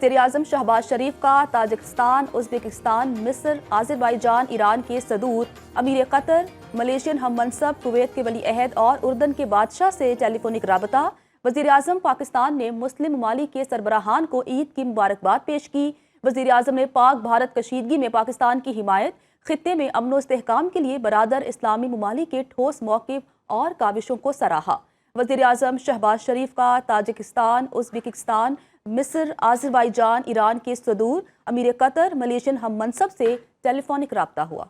वज़ीर-ए-आज़म शहबाज शरीफ का Tajikistan, Uzbekistan, मिस्र, आज़रबाईजान, ईरान के सदूर, अमीर कतर, मलेशियन हम मनसब, कुवैत के वली अहद और उर्दन के बादशाह से टेलीफोनिक राबता। वज़ीर-ए-आज़म पाकिस्तान ने मुस्लिम ममालिक के सरबराहान को ईद की मुबारकबाद पेश की। वज़ीर-ए-आज़म ने पाक भारत कशीदगी में पाकिस्तान की हिमायत, खित्ते में अमन व इस्तेहकाम के लिए बरादर इस्लामी ममालिक के ठोस मौक़िफ़ और काविशों को सराहा। वज़ीर-ए-आज़म शहबाज शरीफ का ताजिकिस्तान, उज़्बेकिस्तान, मिस्र, आज़रबाईजान, ईरान के सदूर, अमीर कतर, मलेशियन हम मनसब से टेलीफोनिक राब्ता हुआ।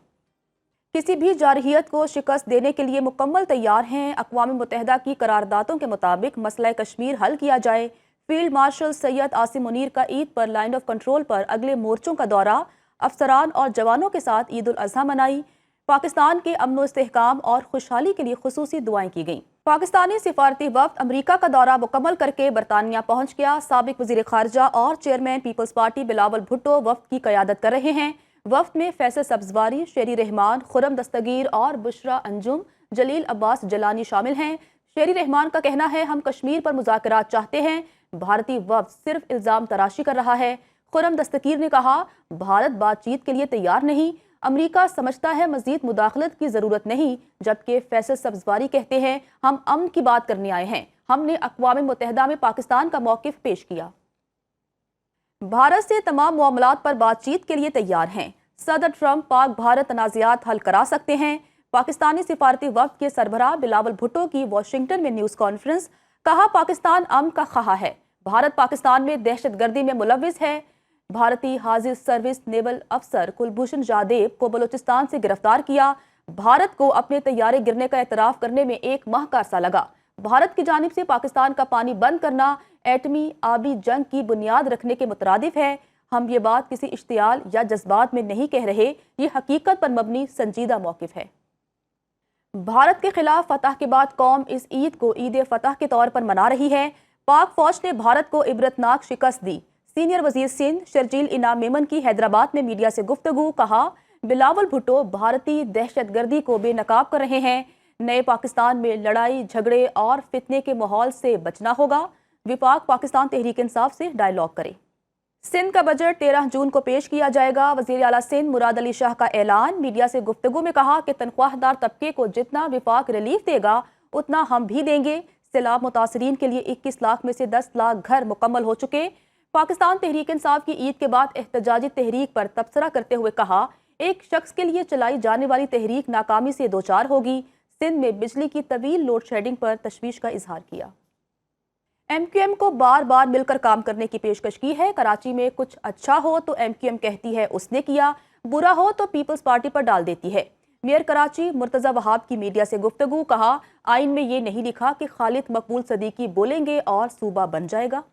किसी भी जारहियत को शिकस्त देने के लिए मुकम्मल तैयार हैं। अक़वाम मुत्तहिदा की करारदादों के मुताबिक मसला कश्मीर हल किया जाए। फील्ड मार्शल सैयद आसिम मुनीर का ईद पर लाइन ऑफ कंट्रोल पर अगले मोर्चों का दौरा। अफसरान और जवानों के साथ ईद उल अज़हा मनाई। पाकिस्तान के अमन व इस्तेहकाम और खुशहाली के लिए खुसूसी दुआएं की गईं। पाकिस्तानी सिफारती वफ़द अमरीका का दौरा मुकम्मल करके बरतानिया पहुंच गया। साबिक वज़ीर ख़ारजा और चेयरमैन पीपल्स पार्टी बिलावल भुट्टो वफ़द की क़यादत कर रहे हैं। वफ़द में फैसल सब्ज़वारी, शेरी रहमान, खुर्रम दस्तगीर और बुशरा अंजुम, जलील अब्बास जलानी शामिल हैं। शेरी रहमान का कहना है, हम कश्मीर पर मुज़ाकरात चाहते हैं, भारतीय वफ़द सिर्फ इल्ज़ाम तराशी कर रहा है। खुर्रम दस्तगीर ने कहा, भारत बातचीत के लिए तैयार नहीं, अमरीका समझता है मज़ीद मुदाखलत की ज़रूरत नहीं। जबकि फैसल सब्ज़वारी कहते हैं, हम अमन की बात करने आए हैं, हमने अक़वाम मुत्तहिदा में पाकिस्तान का मौक़िफ़ पेश किया। भारत से तमाम मामलात पर बातचीत के लिए तैयार हैं। सदर ट्रंप पाक भारत तनाज़ात हल करा सकते हैं। पाकिस्तानी सिफारती वफ़द के सरबराह बिलावल भुट्टो की वाशिंगटन में न्यूज़ कॉन्फ्रेंस। कहा, पाकिस्तान अमन का ख़्वाह है, भारत पाकिस्तान में दहशतगर्दी में मुलव्विस है। भारतीय हाजिर सर्विस नेवल अफसर कुलभूषण जादेव को बलूचिस्तान से गिरफ्तार किया। भारत को अपने तैयारे गिरने का एतराफ़ करने में 1 माह का अरसा लगा। भारत की जानिब से पाकिस्तान का पानी बंद करना एटमी आबी जंग की बुनियाद रखने के मुतरादिफ है। हम ये बात किसी इश्तियाल या जज्बात में नहीं कह रहे, ये हकीकत पर मबनी संजीदा मौक़िफ़ है। भारत के खिलाफ फतह के बाद कौम इस ईद को ईद फतह के तौर पर मना रही है। पाक फौज ने भारत को इबरतनाक शिकस्त दी। सीनियर वजीर सिंध शर्जील इनाम मेमन की हैदराबाद में मीडिया से गुफ्तगू। कहा, बिलावल भुट्टो भारतीय दहशतगर्दी को बेनकाब कर रहे हैं। नए पाकिस्तान में लड़ाई झगड़े और फितने के माहौल से बचना होगा। विफाक पाकिस्तान तहरीक इंसाफ से डायलॉग करे। सिंध का बजट 13 जून को पेश किया जाएगा। वज़ीर आला सिंध मुराद अली शाह का ऐलान। मीडिया से गुफ्तगू में कहा कि तनख्वाहदार तबके को जितना विफाक रिलीफ देगा उतना हम भी देंगे। सैलाब मुतासरीन के लिए 21 लाख में से 10 लाख घर मुकम्मल हो चुके। पाकिस्तान तहरीक इंसाफ की ईद के बाद एहतजाजी तहरीक पर तबसरा करते हुए कहा, एक शख्स के लिए चलाई जाने वाली तहरीक नाकामी से दोचार होगी। सिंध में बिजली की तवील लोड शेडिंग पर तशवीश का इजहार किया। MQM को बार बार मिलकर काम करने की पेशकश की है। कराची में कुछ अच्छा हो तो MQM कहती है उसने किया, बुरा हो तो पीपल्स पार्टी पर डाल देती है। मेयर कराची मुर्तज़ा वहाब की मीडिया से गुफ्तगू। कहा, आइन में ये नहीं लिखा कि खालिद मकबूल सदीकी बोलेंगे और सूबा बन जाएगा।